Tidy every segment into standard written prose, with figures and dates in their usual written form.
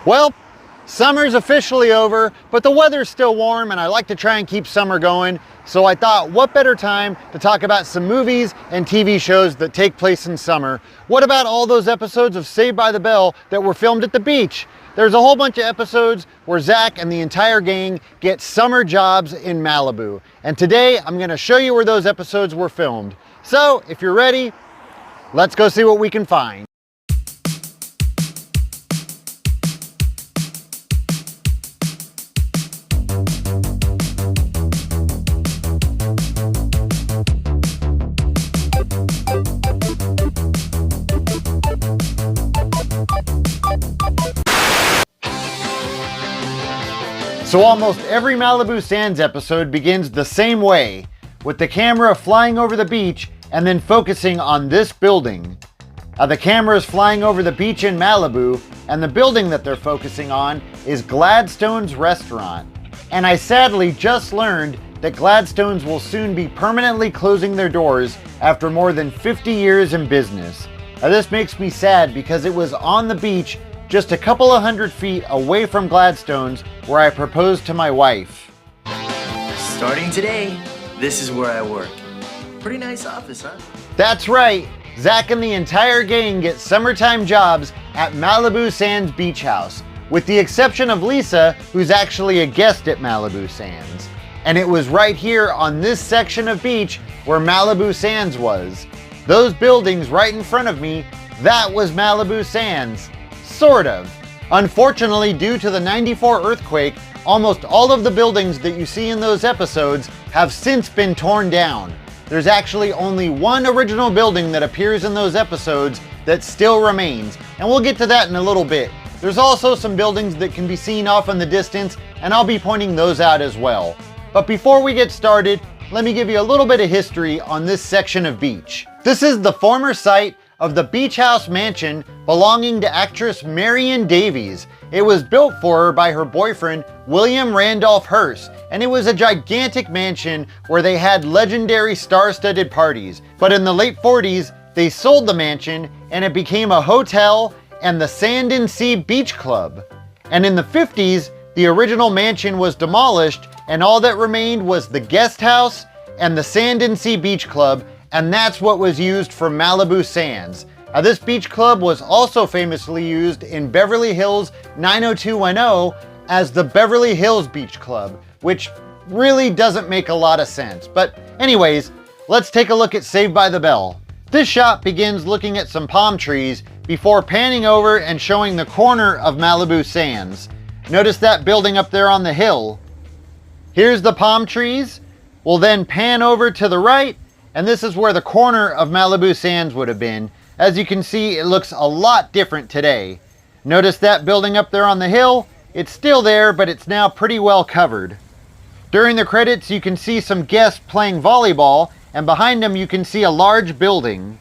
Well, summer's officially over, but the weather's still warm and I like to try and keep summer going. So I thought, what better time to talk about some movies and TV shows that take place in summer? What about all those episodes of Saved by the Bell that were filmed at the beach? There's a whole bunch of episodes where Zach and the entire gang get summer jobs in Malibu. And today I'm gonna show you where those episodes were filmed. So if you're ready, let's go see what we can find. So almost every Malibu Sands episode begins the same way, with the camera flying over the beach and then focusing on this building. The camera is flying over the beach in Malibu, and the building that they're focusing on is Gladstone's restaurant. And I sadly just learned that Gladstone's will soon be permanently closing their doors after more than 50 years in business. This makes me sad because it was on the beach just a couple of 100 feet away from Gladstone's where I proposed to my wife. Starting today, this is where I work. Pretty nice office, huh? That's right. Zach and the entire gang get summertime jobs at Malibu Sands Beach House, with the exception of Lisa, who's actually a guest at Malibu Sands. And it was right here on this section of beach where Malibu Sands was. Those buildings right in front of me, that was Malibu Sands. Sort of. Unfortunately, due to the '94 earthquake, almost all of the buildings that you see in those episodes have since been torn down. There's actually only one original building that appears in those episodes that still remains, and we'll get to that in a little bit. There's also some buildings that can be seen off in the distance, and I'll be pointing those out as well. But before we get started, let me give you a little bit of history on this section of beach. This is the former site of the beach house mansion belonging to actress Marion Davies. It was built for her by her boyfriend, William Randolph Hearst, and it was a gigantic mansion where they had legendary star-studded parties. But in the late 40s, they sold the mansion and it became a hotel and the Sand and Sea Beach Club. And in the 50s, the original mansion was demolished and all that remained was the guest house and the Sand and Sea Beach Club, and that's what was used for Malibu Sands. This beach club was also famously used in Beverly Hills 90210 as the Beverly Hills Beach Club, which really doesn't make a lot of sense. But anyways, let's take a look at Saved by the Bell. This shot begins looking at some palm trees before panning over and showing the corner of Malibu Sands. Notice that building up there on the hill. Here's the palm trees. We'll then pan over to the right, and this is where the corner of Malibu Sands would have been. As you can see, it looks a lot different today. Notice that building up there on the hill? It's still there, but it's now pretty well covered. During the credits, you can see some guests playing volleyball, and behind them you can see a large building.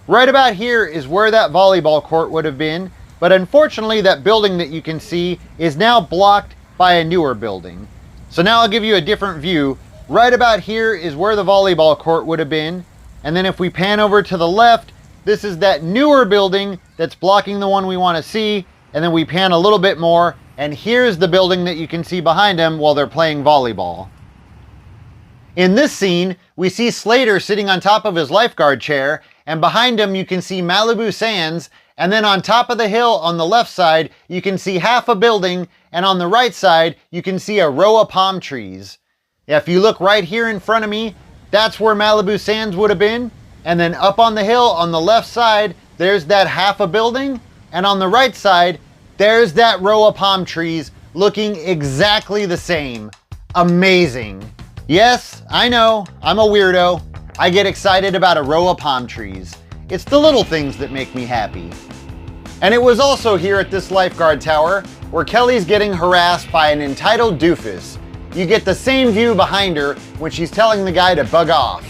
Right about here is where that volleyball court would have been, but unfortunately that building that you can see is now blocked by a newer building. So now I'll give you a different view. Right about here is where the volleyball court would have been. And then if we pan over to the left, this is that newer building that's blocking the one we want to see. And then we pan a little bit more, and here's the building that you can see behind them while they're playing volleyball. In this scene, we see Slater sitting on top of his lifeguard chair, and behind him you can see Malibu Sands, and then on top of the hill on the left side, you can see half a building, and on the right side, you can see a row of palm trees. If you look right here in front of me, that's where Malibu Sands would have been. And then up on the hill on the left side, there's that half a building. And on the right side, there's that row of palm trees looking exactly the same. Amazing. Yes, I know, I'm a weirdo. I get excited about a row of palm trees. It's the little things that make me happy. And it was also here at this lifeguard tower where Kelly's getting harassed by an entitled doofus. You get the same view behind her when she's telling the guy to bug off.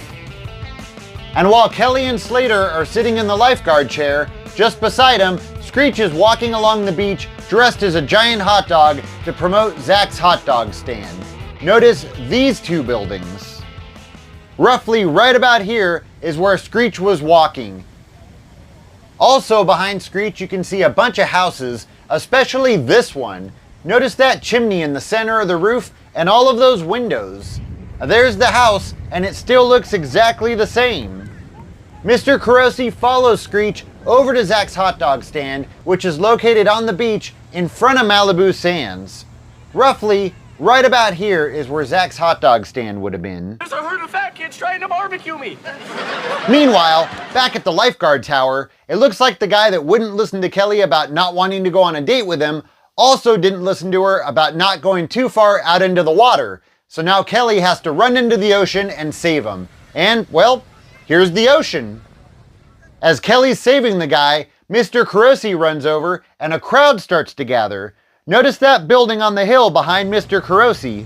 And while Kelly and Slater are sitting in the lifeguard chair, just beside him, Screech is walking along the beach dressed as a giant hot dog to promote Zach's hot dog stand. Notice these two buildings. Roughly right about here is where Screech was walking. Also behind Screech you can see a bunch of houses, especially this one. Notice that chimney in the center of the roof and all of those windows. There's the house and it still looks exactly the same. Mr. Carosi follows Screech over to Zach's hot dog stand, which is located on the beach in front of Malibu Sands. Roughly, right about here is where Zach's hot dog stand would have been. There's a herd of fat kids trying to barbecue me. Meanwhile, back at the Lifeguard tower, it looks like the guy that wouldn't listen to Kelly about not wanting to go on a date with him also didn't listen to her about not going too far out into the water. So now Kelly has to run into the ocean and save him. And, well, here's the ocean. As Kelly's saving the guy, Mr. Carosi runs over and a crowd starts to gather. Notice that building on the hill behind Mr. Carosi.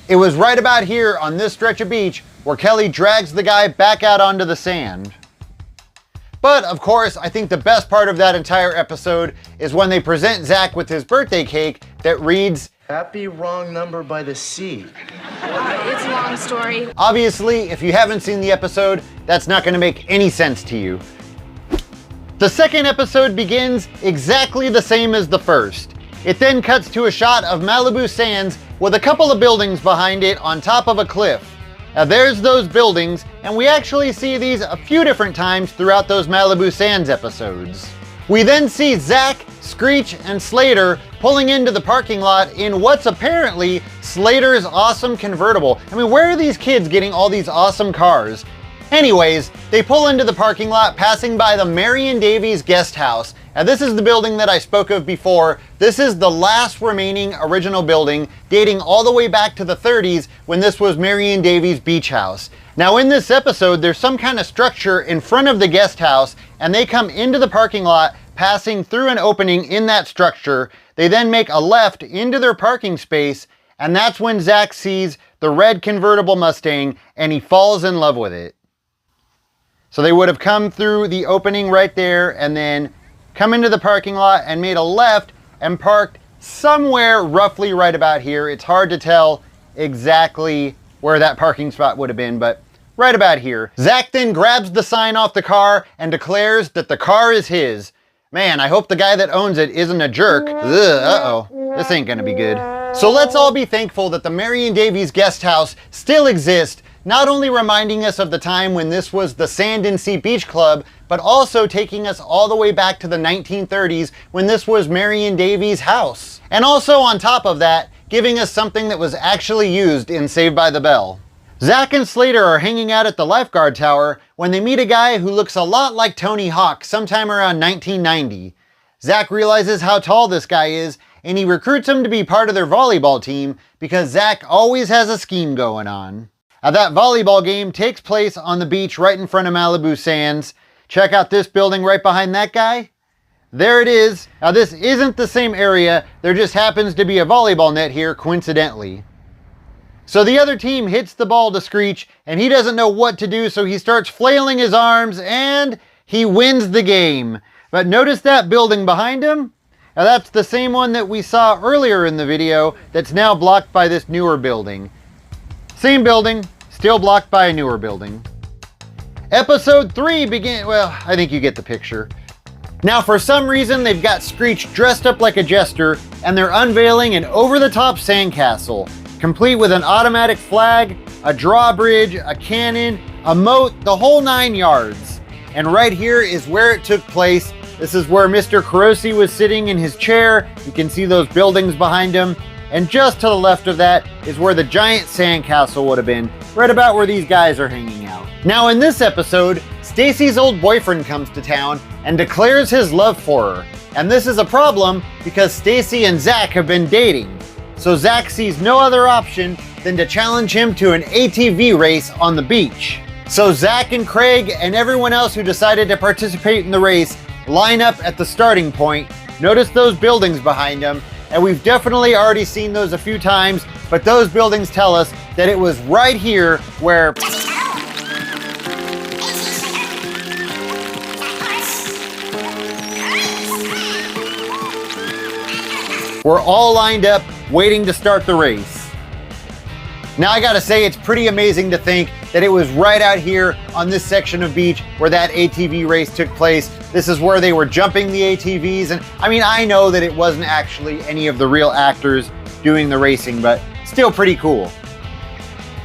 It was right about here on this stretch of beach where Kelly drags the guy back out onto the sand. But, of course, I think the best part of that entire episode is when they present Zach with his birthday cake that reads, Happy wrong number by the sea. It's a long story. Obviously, if you haven't seen the episode, that's not going to make any sense to you. The second episode begins exactly the same as the first. It then cuts to a shot of Malibu Sands with a couple of buildings behind it on top of a cliff. Now there's those buildings, and we actually see these a few different times throughout those Malibu Sands episodes. We then see Zach, Screech, and Slater pulling into the parking lot in what's apparently Slater's awesome convertible. I mean, where are these kids getting all these awesome cars? Anyways, they pull into the parking lot passing by the Marion Davies guest house. Now this is the building that I spoke of before. This is the last remaining original building dating all the way back to the 30s when this was Marion Davies' beach house. Now in this episode there's some kind of structure in front of the guest house and they come into the parking lot passing through an opening in that structure. They then make a left into their parking space and that's when Zach sees the red convertible Mustang and he falls in love with it. So they would have come through the opening right there and then come into the parking lot and made a left and parked somewhere roughly right about here. It's hard to tell exactly where that parking spot would have been, but right about here. Zach then grabs the sign off the car and declares that the car is his. Man, I hope the guy that owns it isn't a jerk. Ugh, uh-oh, this ain't gonna be good. So let's all be thankful that the Marion Davies guest house still exists, not only reminding us of the time when this was the Sand and Sea Beach Club, but also taking us all the way back to the 1930s when this was Marion Davies' house. And also on top of that, giving us something that was actually used in Saved by the Bell. Zach and Slater are hanging out at the Lifeguard tower when they meet a guy who looks a lot like Tony Hawk sometime around 1990. Zach realizes how tall this guy is and he recruits him to be part of their volleyball team because Zach always has a scheme going on. Now that volleyball game takes place on the beach right in front of Malibu Sands. Check out this building right behind that guy. There it is. Now this isn't the same area, there just happens to be a volleyball net here coincidentally. So the other team hits the ball to Screech and he doesn't know what to do, so he starts flailing his arms and he wins the game. But notice that building behind him? Now that's the same one that we saw earlier in the video that's now blocked by this newer building. Same building, still blocked by a newer building. Episode 3 begins, well, I think you get the picture. Now for some reason they've got Screech dressed up like a jester and they're unveiling an over-the-top sandcastle, complete with an automatic flag, a drawbridge, a cannon, a moat, the whole 9 yards. And right here is where it took place. This is where Mr. Carosi was sitting in his chair. You can see those buildings behind him. And just to the left of that is where the giant sandcastle would have been, right about where these guys are hanging out. Now in this episode, Stacy's old boyfriend comes to town and declares his love for her. And this is a problem because Stacy and Zach have been dating. So Zach sees no other option than to challenge him to an ATV race on the beach. So Zach and Craig and everyone else who decided to participate in the race line up at the starting point. Notice those buildings behind them. And we've definitely already seen those a few times, but those buildings tell us that it was right here where we're all lined up waiting to start the race. Now I gotta say, it's pretty amazing to think that it was right out here on this section of beach where that ATV race took place. This is where they were jumping the ATVs, and I mean, I know that it wasn't actually any of the real actors doing the racing, but still pretty cool.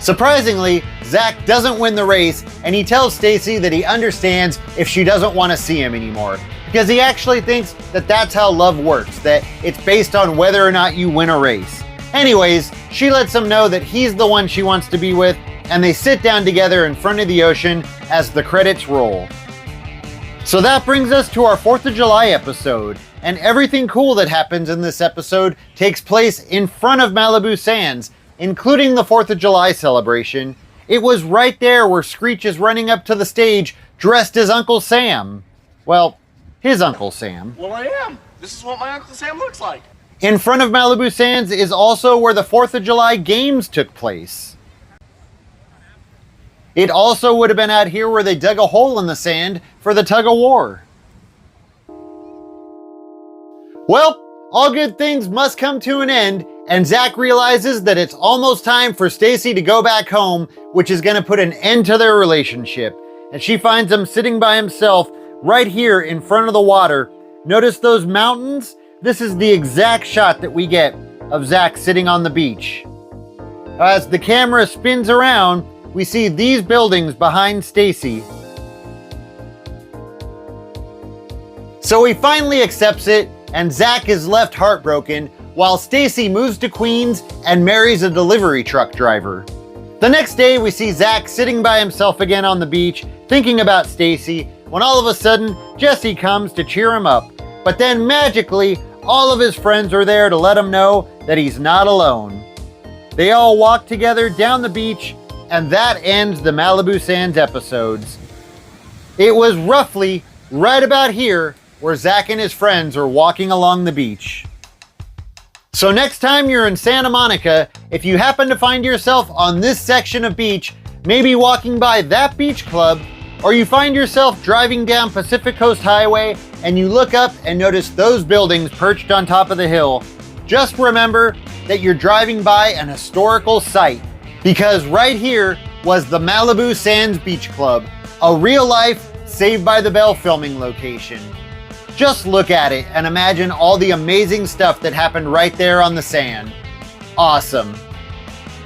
Surprisingly, Zach doesn't win the race, and he tells Stacy that he understands if she doesn't want to see him anymore, because he actually thinks that that's how love works, that it's based on whether or not you win a race. Anyways, she lets him know that he's the one she wants to be with, and they sit down together in front of the ocean as the credits roll. So that brings us to our 4th of July episode, and everything cool that happens in this episode takes place in front of Malibu Sands, including the 4th of July celebration. It was right there where Screech is running up to the stage dressed as Uncle Sam. Well, his Uncle Sam. Well, I am. This is what my Uncle Sam looks like. In front of Malibu Sands is also where the 4th of July games took place. It also would have been out here where they dug a hole in the sand for the tug of war. Well, all good things must come to an end, and Zach realizes that it's almost time for Stacy to go back home, which is going to put an end to their relationship. And she finds him sitting by himself right here in front of the water. Notice those mountains? This is the exact shot that we get of Zach sitting on the beach. As the camera spins around, we see these buildings behind Stacy. So he finally accepts it, and Zach is left heartbroken while Stacy moves to Queens and marries a delivery truck driver. The next day, we see Zach sitting by himself again on the beach, thinking about Stacy, when all of a sudden, Jesse comes to cheer him up. But then magically, all of his friends are there to let him know that he's not alone. They all walk together down the beach, and that ends the Malibu Sands episodes. It was roughly right about here where Zach and his friends are walking along the beach. So next time you're in Santa Monica, if you happen to find yourself on this section of beach, maybe walking by that beach club, or you find yourself driving down Pacific Coast Highway and you look up and notice those buildings perched on top of the hill, just remember that you're driving by an historical site, because right here was the Malibu Sands Beach Club, a real-life Saved by the Bell filming location. Just look at it and imagine all the amazing stuff that happened right there on the sand. Awesome.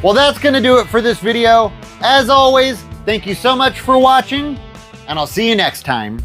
Well, that's gonna do it for this video. As always, thank you so much for watching, and I'll see you next time.